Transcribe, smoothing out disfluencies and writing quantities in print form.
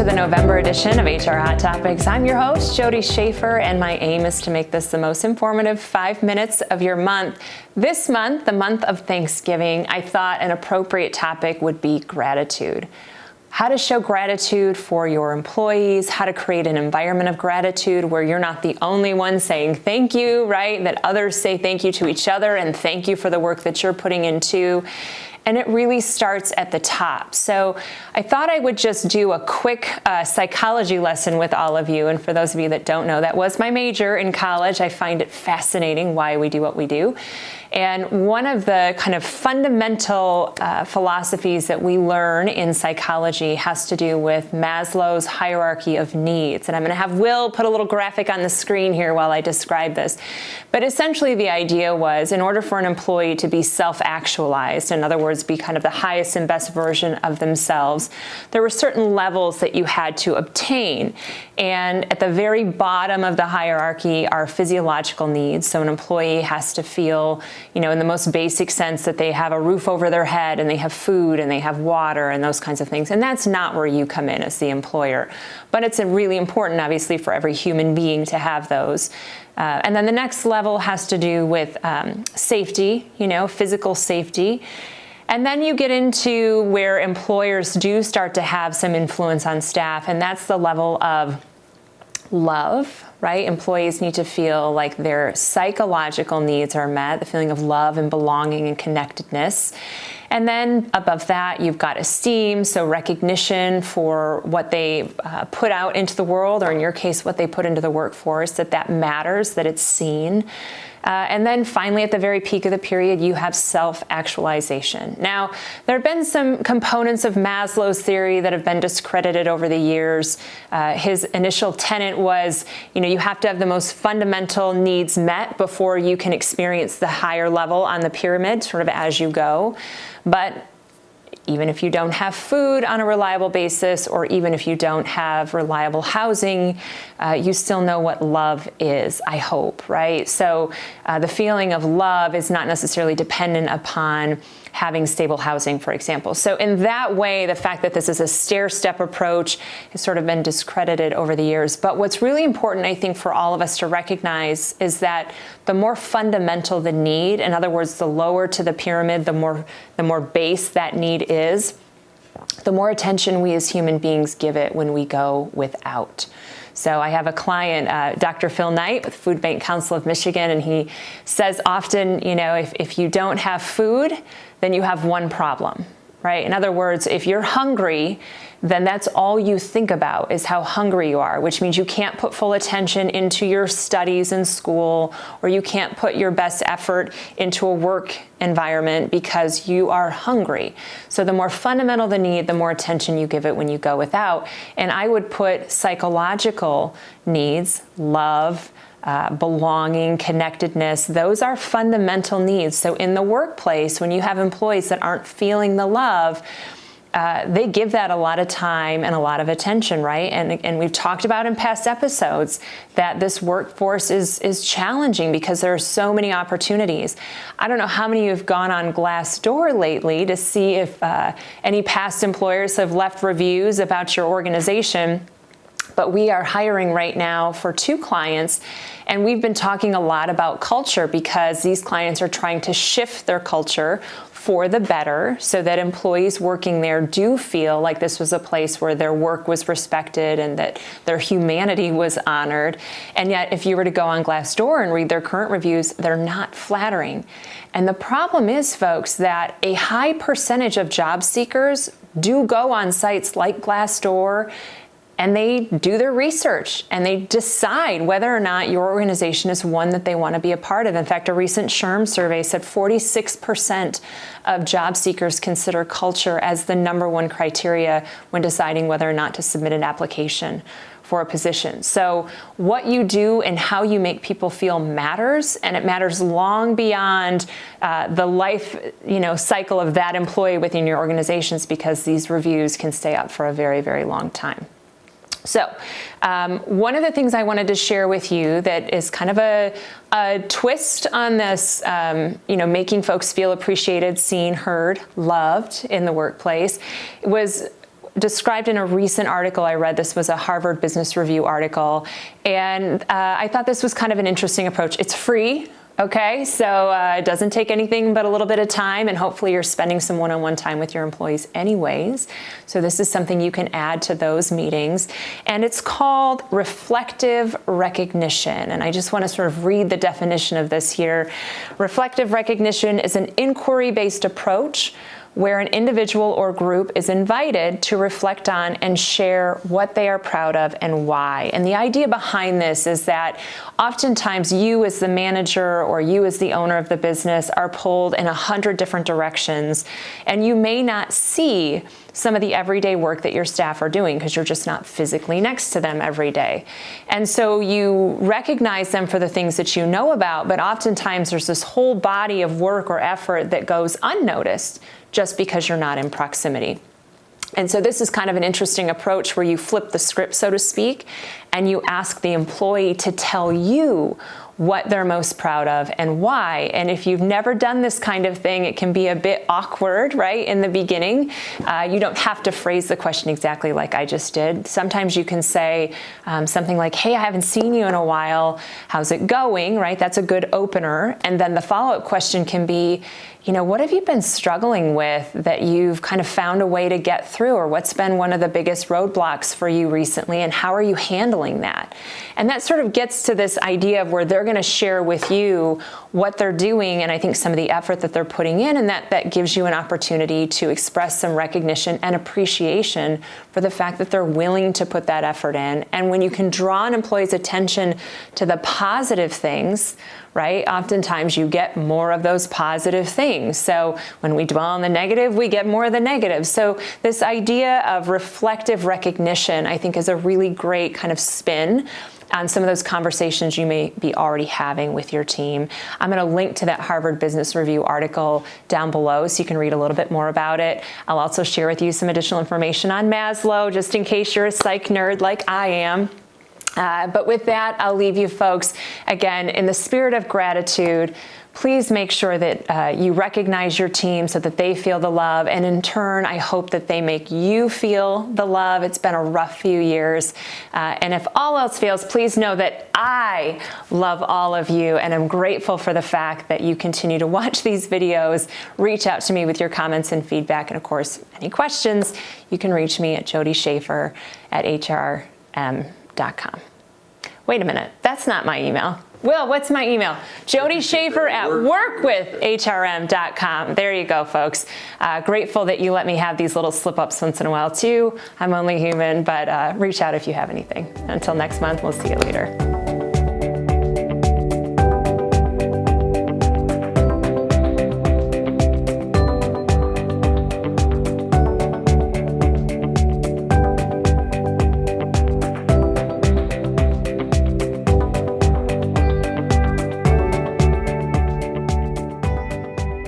to the November edition of HR Hot Topics. I'm your host, Jody Schaefer, and my aim is to make this the most informative 5 minutes of your month. This month, the month of Thanksgiving, I thought an appropriate topic would be gratitude. How to show gratitude for your employees, how to create an environment of gratitude where you're not the only one saying thank you, right? That others say thank you to each other and thank you for the work that you're putting into. And it really starts at the top. So I thought I would just do a quick psychology lesson with all of you. And for those of you that don't know, that was my major in college. I find it fascinating why we do what we do. And one of the kind of fundamental philosophies that we learn in psychology has to do with Maslow's hierarchy of needs. And I'm going to have Will put a little graphic on the screen here while I describe this. But essentially the idea was, in order for an employee to be self-actualized, in other words, be kind of the highest and best version of themselves, there were certain levels that you had to obtain. And at the very bottom of the hierarchy are physiological needs. So an employee has to feel, in the most basic sense, that they have a roof over their head and they have food and they have water and those kinds of things. And that's not where you come in as the employer. But it's really important, obviously, for every human being to have those. And then the next level has to do with safety, physical safety. And then you get into where employers do start to have some influence on staff, and that's the level of love, right? Employees need to feel like their psychological needs are met, the feeling of love and belonging and connectedness. And then above that, you've got esteem, so recognition for what they put out into the world, or in your case, what they put into the workforce, that matters, that it's seen. And then finally, at the very peak of the period, you have self-actualization. Now, there have been some components of Maslow's theory that have been discredited over the years. His initial tenet was, you have to have the most fundamental needs met before you can experience the higher level on the pyramid, sort of as you go. But even if you don't have food on a reliable basis, or even if you don't have reliable housing, you still know what love is, I hope, right? So the feeling of love is not necessarily dependent upon having stable housing, for example. So in that way, the fact that this is a stair-step approach has sort of been discredited over the years. But what's really important, I think, for all of us to recognize is that the more fundamental the need, in other words, the lower to the pyramid, the more base that need is, the more attention we as human beings give it when we go without. So I have a client, Dr. Phil Knight with Food Bank Council of Michigan, and he says often, if you don't have food, then you have one problem, right? In other words, if you're hungry, then that's all you think about is how hungry you are, which means you can't put full attention into your studies in school, or you can't put your best effort into a work environment because you are hungry. So the more fundamental the need, the more attention you give it when you go without. And I would put psychological needs, love, belonging, connectedness, those are fundamental needs. So in the workplace, when you have employees that aren't feeling the love, they give that a lot of time and a lot of attention, right? And we've talked about in past episodes that this workforce is challenging because there are so many opportunities. I don't know how many of you have gone on Glassdoor lately to see if any past employers have left reviews about your organization. But we are hiring right now for 2 clients, and we've been talking a lot about culture because these clients are trying to shift their culture for the better so that employees working there do feel like this was a place where their work was respected and that their humanity was honored. And yet, if you were to go on Glassdoor and read their current reviews, they're not flattering. And the problem is, folks, that a high percentage of job seekers do go on sites like Glassdoor, and they do their research and they decide whether or not your organization is one that they want to be a part of. In fact, a recent SHRM survey said 46% of job seekers consider culture as the #1 criteria when deciding whether or not to submit an application for a position. So what you do and how you make people feel matters, and it matters long beyond the life cycle of that employee within your organizations, because these reviews can stay up for a very, very long time. So one of the things I wanted to share with you that is kind of a twist on this, making folks feel appreciated, seen, heard, loved in the workplace was described in a recent article I read. This was a Harvard Business Review article, and I thought this was kind of an interesting approach. It's free. Okay, so it doesn't take anything but a little bit of time, and hopefully you're spending some one-on-one time with your employees anyways. So this is something you can add to those meetings, and it's called reflective recognition. And I just want to sort of read the definition of this here. Reflective recognition is an inquiry-based approach where an individual or group is invited to reflect on and share what they are proud of and why. And the idea behind this is that oftentimes you as the manager or you as the owner of the business are pulled in 100 different directions, and you may not see some of the everyday work that your staff are doing because you're just not physically next to them every day. And so you recognize them for the things that you know about, but oftentimes there's this whole body of work or effort that goes unnoticed just because you're not in proximity. And so this is kind of an interesting approach where you flip the script, so to speak, and you ask the employee to tell you what they're most proud of and why. And if you've never done this kind of thing, it can be a bit awkward, right, in the beginning. You don't have to phrase the question exactly like I just did. Sometimes you can say something like, hey, I haven't seen you in a while. How's it going, right? That's a good opener. And then the follow-up question can be, you know, what have you been struggling with that you've kind of found a way to get through, or what's been one of the biggest roadblocks for you recently, and how are you handling that? And that sort of gets to this idea of where they're going to share with you what they're doing, and I think some of the effort that they're putting in, and that gives you an opportunity to express some recognition and appreciation for the fact that they're willing to put that effort in. And when you can draw an employee's attention to the positive things, right, oftentimes you get more of those positive things. So when we dwell on the negative, we get more of the negative. So this idea of reflective recognition, I think, is a really great kind of spin on some of those conversations you may be already having with your team. I'm going to link to that Harvard Business Review article down below so you can read a little bit more about it. I'll also share with you some additional information on Maslow, just in case you're a psych nerd like I am. But with that, I'll leave you folks, again, in the spirit of gratitude. Please make sure that you recognize your team so that they feel the love. And in turn, I hope that they make you feel the love. It's been a rough few years. And if all else fails, please know that I love all of you. And I'm grateful for the fact that you continue to watch these videos. Reach out to me with your comments and feedback. And of course, any questions, you can reach me at jodyschaefer@hrm.com. Wait a minute, that's not my email. Will, what's my email? jodyschaefer@workwithhrm.com. There you go, folks. Grateful that you let me have these little slip-ups once in a while, too. I'm only human, but reach out if you have anything. Until next month, we'll see you later.